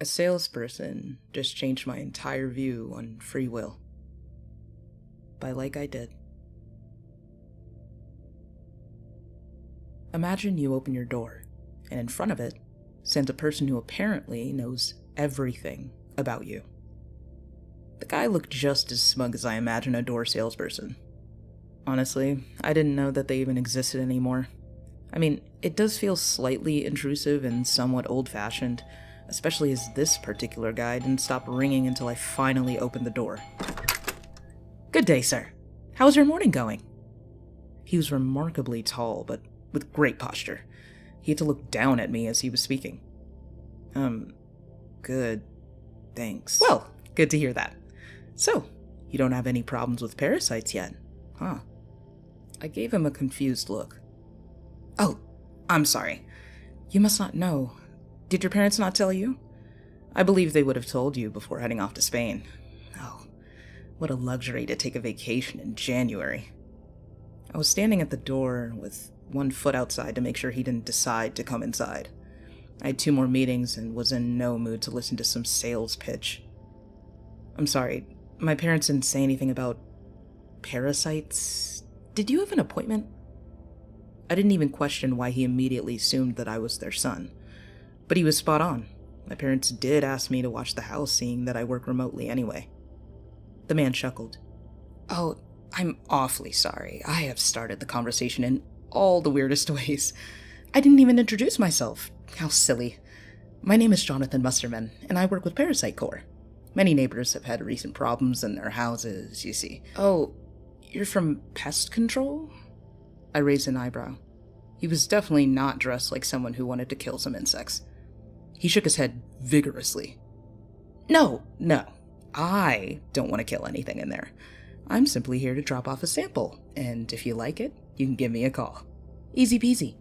A salesperson just changed my entire view on free will. By like I did. Imagine you open your door, and in front of it stands a person who apparently knows everything about you. The guy looked just as smug as I imagine a door salesperson. Honestly, I didn't know that they even existed anymore. I mean, it does feel slightly intrusive and somewhat old-fashioned, especially as this particular guy didn't stop ringing until I finally opened the door. "Good day, sir. How's your morning going?" He was remarkably tall, but with great posture. He had to look down at me as he was speaking. Good. Thanks. Well, good to hear that. So, you don't have any problems with parasites yet, huh? I gave him a confused look. "Oh, I'm sorry. You must not know. Did your parents not tell you? I believe they would have told you before heading off to Spain. Oh, what a luxury to take a vacation in January." I was standing at the door with one foot outside to make sure he didn't decide to come inside. I had 2 more meetings and was in no mood to listen to some sales pitch. "I'm sorry, my parents didn't say anything about parasites. Did you have an appointment?" I didn't even question why he immediately assumed that I was their son. But he was spot on. My parents did ask me to watch the house, seeing that I work remotely anyway. The man chuckled. "Oh, I'm awfully sorry. I have started the conversation in all the weirdest ways. I didn't even introduce myself. How silly. My name is Jonathan Musterman, and I work with Parasite Corps. Many neighbors have had recent problems in their houses, you see." "Oh, you're from pest control?" I raised an eyebrow. He was definitely not dressed like someone who wanted to kill some insects. He shook his head vigorously. No, I don't want to kill anything in there. I'm simply here to drop off a sample, and if you like it, you can give me a call. Easy peasy.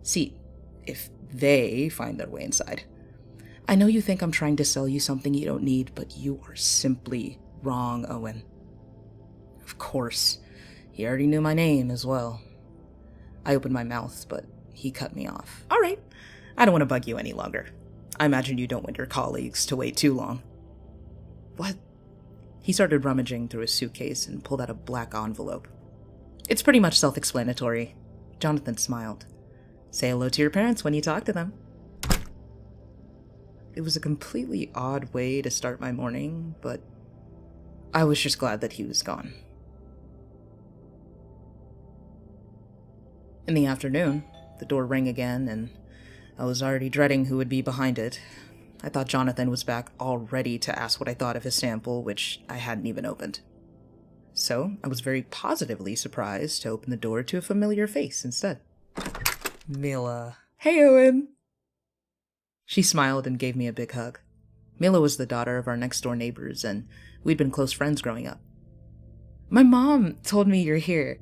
See, if they find their way inside. I know you think I'm trying to sell you something you don't need, but you are simply wrong, Owen." Of course, he already knew my name as well. I opened my mouth, but he cut me off. "All right, I don't want to bug you any longer. I imagine you don't want your colleagues to wait too long." "What?" He started rummaging through his suitcase and pulled out a black envelope. "It's pretty much self-explanatory." Jonathan smiled. "Say hello to your parents when you talk to them." It was a completely odd way to start my morning, but I was just glad that he was gone. In the afternoon, the door rang again, and I was already dreading who would be behind it. I thought Jonathan was back already to ask what I thought of his sample, which I hadn't even opened. So I was very positively surprised to open the door to a familiar face instead. "Mila." "Hey, Owen." She smiled and gave me a big hug. Mila was the daughter of our next-door neighbors, and we'd been close friends growing up. "My mom told me you're here.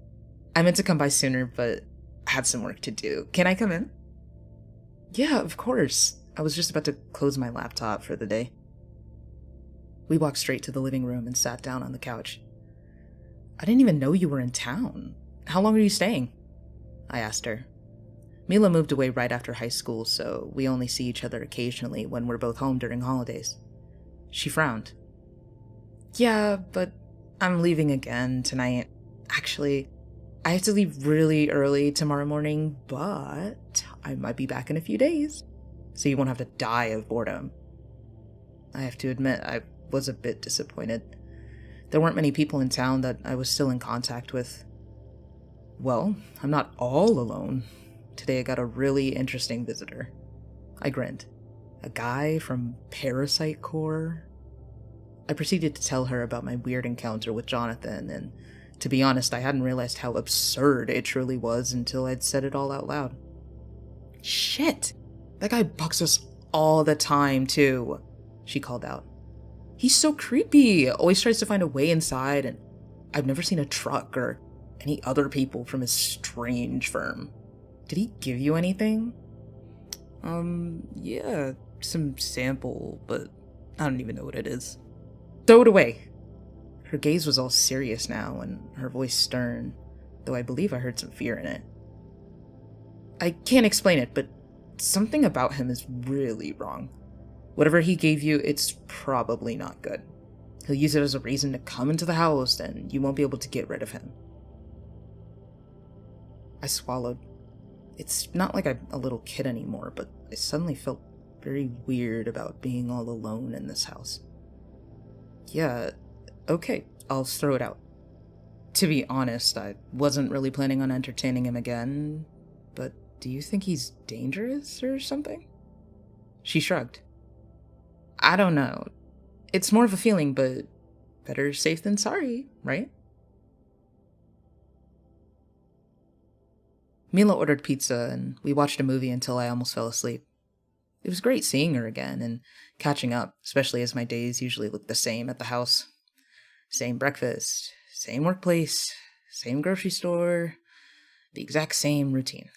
I meant to come by sooner, but I had some work to do. Can I come in?" "Yeah, of course. I was just about to close my laptop for the day." We walked straight to the living room and sat down on the couch. "I didn't even know you were in town. How long are you staying?" I asked her. Mila moved away right after high school, so we only see each other occasionally when we're both home during holidays. She frowned. "Yeah, but I'm leaving again tonight. Actually, I have to leave really early tomorrow morning, but I might be back in a few days, so you won't have to die of boredom." I have to admit, I was a bit disappointed. There weren't many people in town that I was still in contact with. "Well, I'm not all alone. Today I got a really interesting visitor." I grinned. "A guy from Parasite Corps?" I proceeded to tell her about my weird encounter with Jonathan, and to be honest, I hadn't realized how absurd it truly was until I'd said it all out loud. "Shit! That guy bugs us all the time, too," she called out. "He's so creepy, always tries to find a way inside, and I've never seen a truck or any other people from his strange firm. Did he give you anything?" Yeah, some sample, but I don't even know what it is." "Throw it away." Her gaze was all serious now, and her voice stern, though I believe I heard some fear in it. "I can't explain it, but something about him is really wrong. Whatever he gave you, it's probably not good. He'll use it as a reason to come into the house, and you won't be able to get rid of him. I swallowed. It's not like I'm a little kid anymore, but I suddenly felt very weird about being all alone in this house. Yeah, okay, I'll throw it out. To be honest, I wasn't really planning on entertaining him again, but do you think he's dangerous or something? She shrugged. I don't know. It's more of a feeling, but better safe than sorry, right? Mila ordered pizza, and we watched a movie until I almost fell asleep. It was great seeing her again and catching up, especially as my days usually look the same at the house. Same breakfast, same workplace, same grocery store, the exact same routine.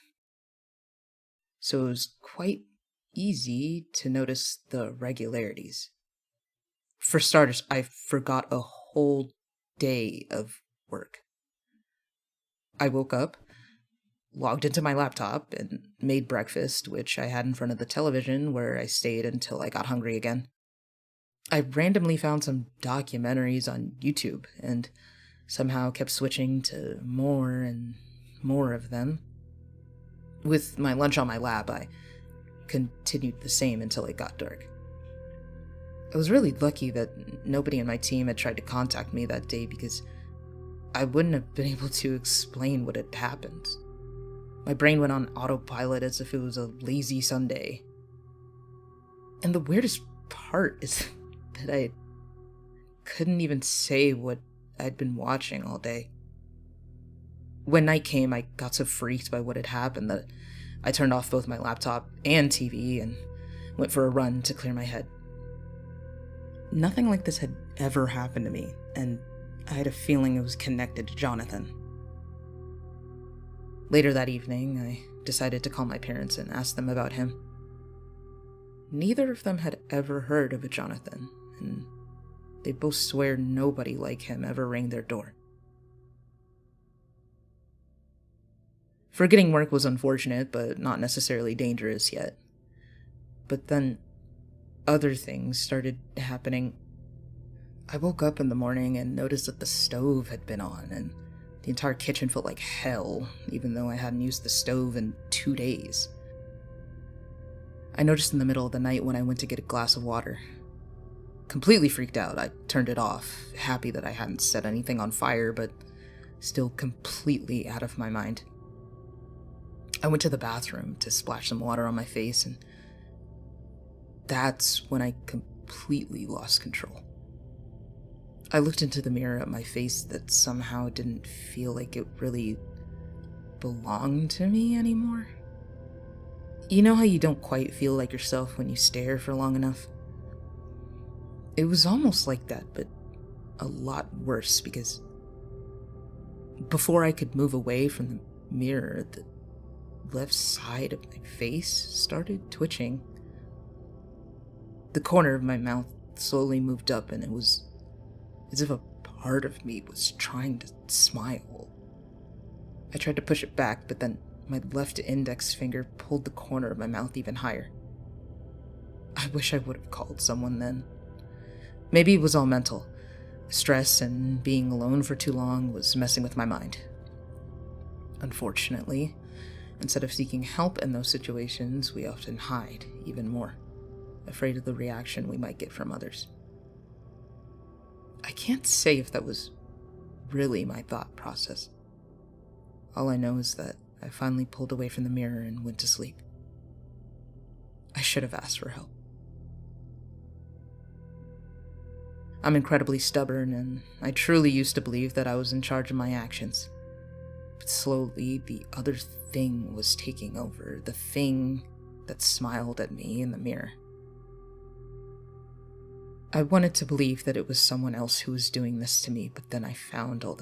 So it was quite easy to notice the regularities. For starters, I forgot a whole day of work. I woke up, logged into my laptop, and made breakfast, which I had in front of the television, where I stayed until I got hungry again. I randomly found some documentaries on YouTube, and somehow kept switching to more and more of them. With my lunch on my lap, I continued the same until it got dark. I was really lucky that nobody in my team had tried to contact me that day, because I wouldn't have been able to explain what had happened. My brain went on autopilot as if it was a lazy Sunday. And the weirdest part is that I couldn't even say what I'd been watching all day. When night came, I got so freaked by what had happened that I turned off both my laptop and TV and went for a run to clear my head. Nothing like this had ever happened to me, and I had a feeling it was connected to Jonathan. Later that evening, I decided to call my parents and ask them about him. Neither of them had ever heard of a Jonathan, and they both swear nobody like him ever rang their door. Forgetting work was unfortunate, but not necessarily dangerous yet. But then, other things started happening. I woke up in the morning and noticed that the stove had been on, and the entire kitchen felt like hell, even though I hadn't used the stove in 2 days. I noticed in the middle of the night when I went to get a glass of water. Completely freaked out, I turned it off, happy that I hadn't set anything on fire, but still completely out of my mind. I went to the bathroom to splash some water on my face, and that's when I completely lost control. I looked into the mirror at my face that somehow didn't feel like it really belonged to me anymore. You know how you don't quite feel like yourself when you stare for long enough? It was almost like that, but a lot worse, because before I could move away from the mirror, the left side of my face started twitching. The corner of my mouth slowly moved up, and it was as if a part of me was trying to smile. I tried to push it back, but then my left index finger pulled the corner of my mouth even higher. I wish I would have called someone then. Maybe it was all mental. Stress and being alone for too long was messing with my mind. Unfortunately, instead of seeking help in those situations, we often hide even more, afraid of the reaction we might get from others. I can't say if that was really my thought process. All I know is that I finally pulled away from the mirror and went to sleep. I should have asked for help. I'm incredibly stubborn, and I truly used to believe that I was in charge of my actions. But slowly, the other thing was taking over, the thing that smiled at me in the mirror. I wanted to believe that it was someone else who was doing this to me, but then I found all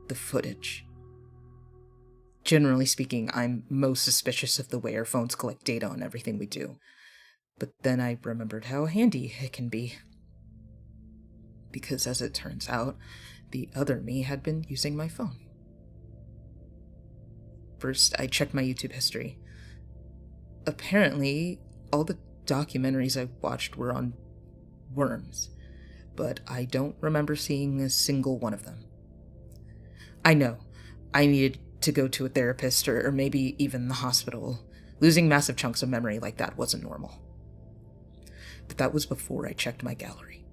the footage. Generally speaking, I'm most suspicious of the way our phones collect data on everything we do. But then I remembered how handy it can be. Because as it turns out, the other me had been using my phone. First, I checked my YouTube history. Apparently, all the documentaries I watched were on worms, but I don't remember seeing a single one of them. I know, I needed to go to a therapist or maybe even the hospital. Losing massive chunks of memory like that wasn't normal. But that was before I checked my gallery.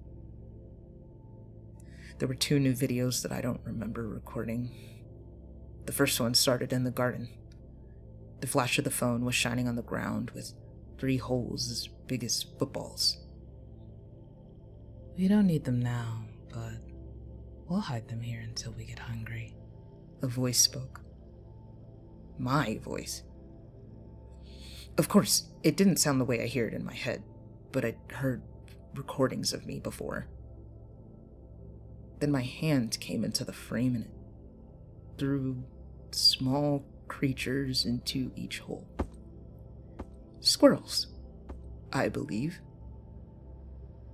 There were 2 new videos that I don't remember recording. The first one started in the garden. The flash of the phone was shining on the ground with 3 holes as big as footballs. "We don't need them now, but we'll hide them here until we get hungry," a voice spoke. My voice. Of course, it didn't sound the way I hear it in my head, but I'd heard recordings of me before. Then my hand came into the frame and it threw small creatures into each hole. Squirrels, I believe.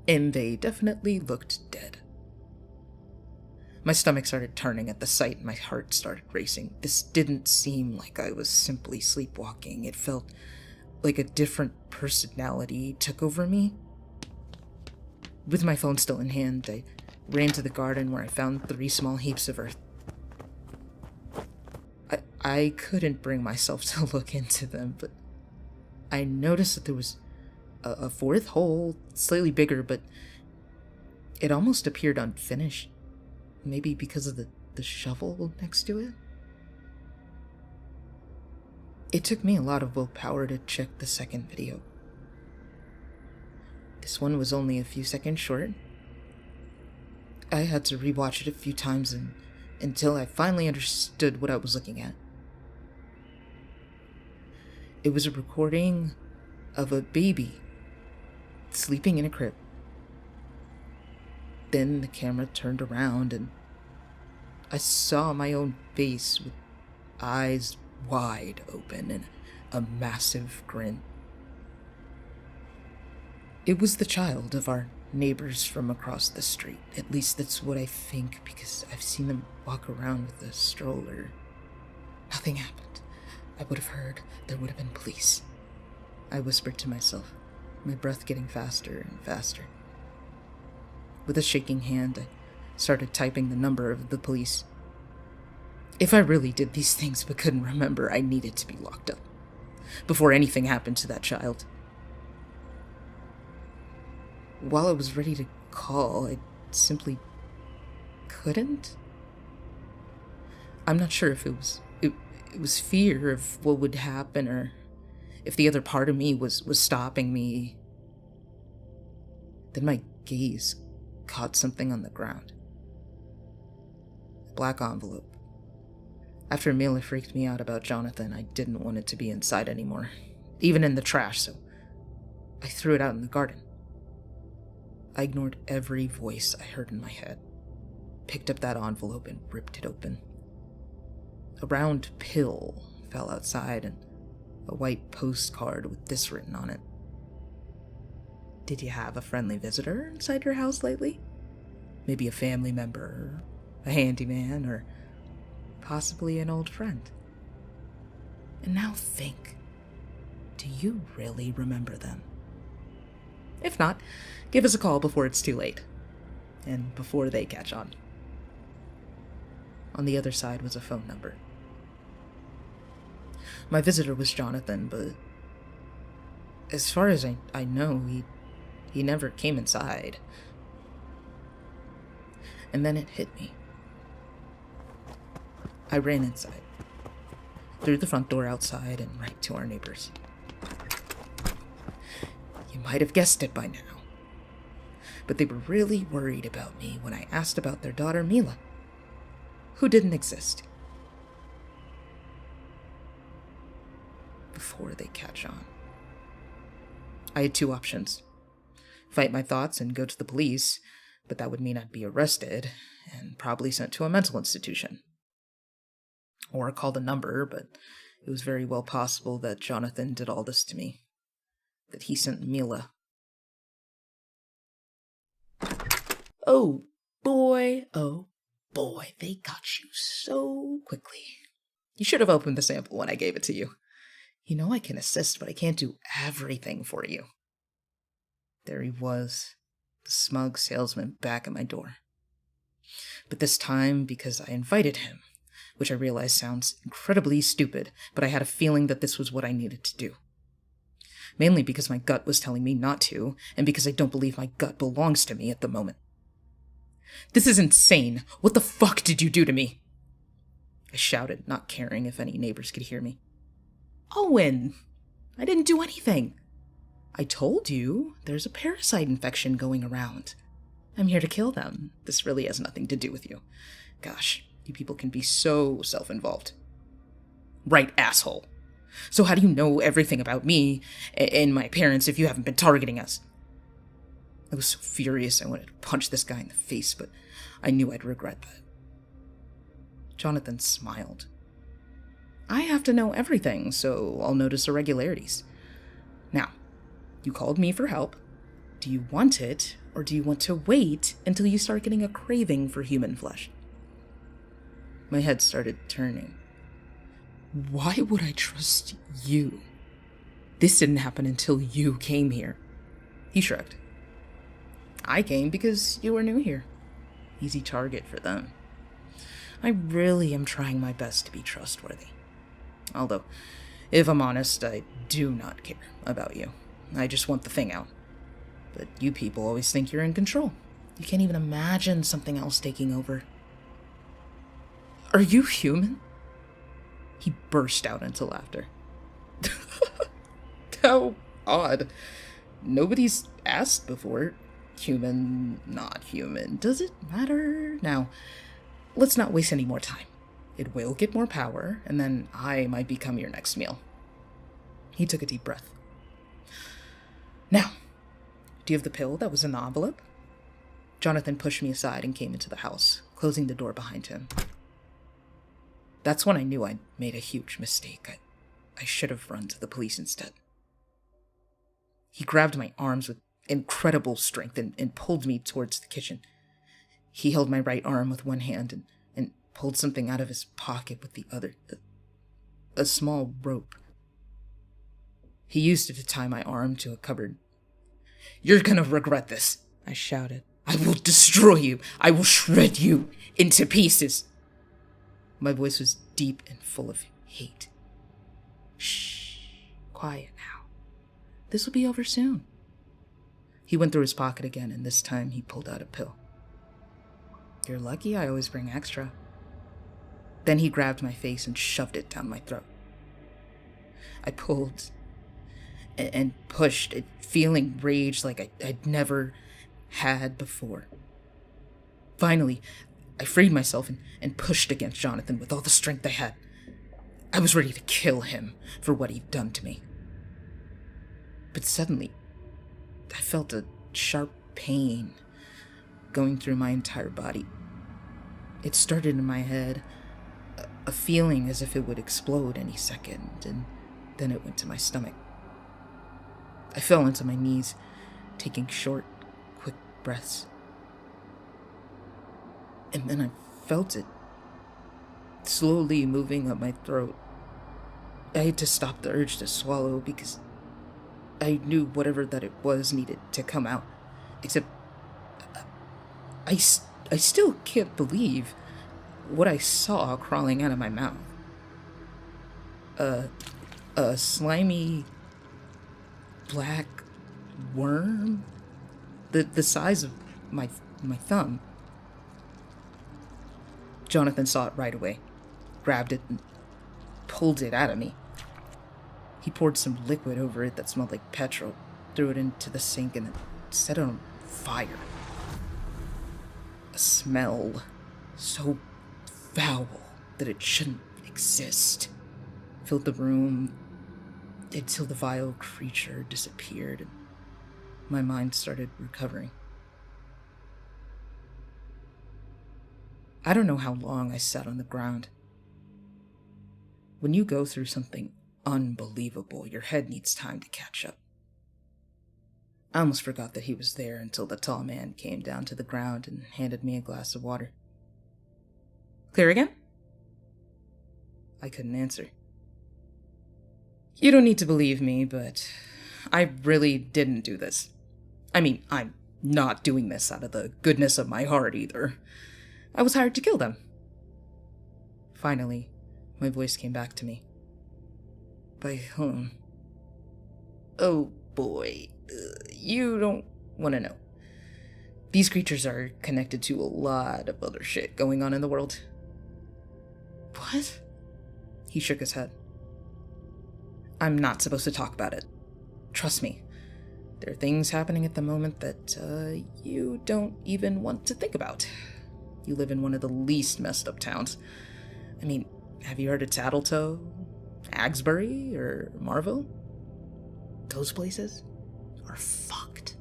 And they definitely looked dead. My stomach started turning at the sight and my heart started racing. This didn't seem like I was simply sleepwalking. It felt like a different personality took over me. With my phone still in hand, I ran to the garden where I found 3 small heaps of earth. I couldn't bring myself to look into them, but I noticed that there was a 4th hole, slightly bigger, but it almost appeared unfinished. Maybe because of the shovel next to it? It took me a lot of willpower to check the second video. This one was only a few seconds short. I had to rewatch it a few times until I finally understood what I was looking at. It was a recording of a baby sleeping in a crib. Then the camera turned around and I saw my own face with eyes wide open and a massive grin. It was the child of our neighbors from across the street. At least that's what I think, because I've seen them walk around with a stroller. Nothing happened. I would have heard. There would have been police. I whispered to myself, my breath getting faster and faster. With a shaking hand, I started typing the number of the police. If I really did these things but couldn't remember, I needed to be locked up before anything happened to that child. While I was ready to call, I simply couldn't. I'm not sure if it was fear of what would happen or if the other part of me was stopping me. Then my gaze caught something on the ground. A black envelope. After Mila freaked me out about Jonathan, I didn't want it to be inside anymore, even in the trash, so I threw it out in the garden. I ignored every voice I heard in my head, picked up that envelope and ripped it open. A round pill fell outside and a white postcard with this written on it. Did you have a friendly visitor inside your house lately? Maybe a family member, a handyman, or possibly an old friend. And now think, do you really remember them? If not, give us a call before it's too late, and before they catch on. On the other side was a phone number. My visitor was Jonathan, but as far as I know, he never came inside. And then it hit me. I ran inside, through the front door outside and right to our neighbors. You might have guessed it by now, but they were really worried about me when I asked about their daughter Mila, who didn't exist. Before they catch on. I had 2 options. Fight my thoughts and go to the police, but that would mean I'd be arrested and probably sent to a mental institution. Or call the number, but it was very well possible that Jonathan did all this to me. That he sent Mila. Oh boy, they got you so quickly. You should have opened the sample when I gave it to you. You know I can assist, but I can't do everything for you. There he was, the smug salesman back at my door. But this time, because I invited him, which I realize sounds incredibly stupid, but I had a feeling that this was what I needed to do. Mainly because my gut was telling me not to, and because I don't believe my gut belongs to me at the moment. This is insane! What the fuck did you do to me? I shouted, not caring if any neighbors could hear me. Owen! I didn't do anything! I told you, there's a parasite infection going around. I'm here to kill them. This really has nothing to do with you. Gosh, you people can be so self-involved. Right, asshole. So how do you know everything about me and my parents if you haven't been targeting us? I was so furious I wanted to punch this guy in the face, but I knew I'd regret that. Jonathan smiled. I have to know everything, so I'll notice irregularities. Now, you called me for help. Do you want it, or do you want to wait until you start getting a craving for human flesh? My head started turning. Why would I trust you? This didn't happen until you came here. He shrugged. I came because you were new here. Easy target for them. I really am trying my best to be trustworthy. Although, if I'm honest, I do not care about you. I just want the thing out. But you people always think you're in control. You can't even imagine something else taking over. Are you human? He burst out into laughter. How odd. Nobody's asked before. Human, not human. Does it matter? Now, let's not waste any more time. It will get more power, and then I might become your next meal. He took a deep breath. Now, do you have the pill that was in the envelope? Jonathan pushed me aside and came into the house, closing the door behind him. That's when I knew I'd made a huge mistake. I should have run to the police instead. He grabbed my arms with incredible strength and pulled me towards the kitchen. He held my right arm with one hand and pulled something out of his pocket with the other. A small rope. He used it to tie my arm to a cupboard. You're gonna regret this, I shouted. I will destroy you. I will shred you into pieces. My voice was deep and full of hate. Shh. Quiet now. This will be over soon. He went through his pocket again, and this time he pulled out a pill. You're lucky I always bring extra. Then he grabbed my face and shoved it down my throat. I pulled and pushed, feeling rage like I'd never had before. Finally, I freed myself and pushed against Jonathan with all the strength I had. I was ready to kill him for what he'd done to me. But suddenly, I felt a sharp pain going through my entire body. It started in my head, a feeling as if it would explode any second, and then it went to my stomach. I fell onto my knees, taking short, quick breaths. And then I felt it, slowly moving up my throat. I had to stop the urge to swallow because I knew whatever that it was needed to come out. Except, I still can't believe what I saw crawling out of my mouth. A slimy black worm, the size of my thumb. Jonathan saw it right away, grabbed it, and pulled it out of me. He poured some liquid over it that smelled like petrol, threw it into the sink, and then set it on fire. A smell so foul that it shouldn't exist filled the room until the vile creature disappeared and my mind started recovering. I don't know how long I sat on the ground. When you go through something unbelievable, your head needs time to catch up. I almost forgot that he was there until the tall man came down to the ground and handed me a glass of water. Clear again? I couldn't answer. You don't need to believe me, but I really didn't do this. I mean, I'm not doing this out of the goodness of my heart either. I was hired to kill them. Finally, my voice came back to me. By whom? Oh boy, you don't want to know. These creatures are connected to a lot of other shit going on in the world. What? He shook his head. I'm not supposed to talk about it. Trust me. There are things happening at the moment that you don't even want to think about. You live in one of the least messed up towns. I mean, have you heard of Tattletoe, Agsbury, or Marville? Those places are fucked.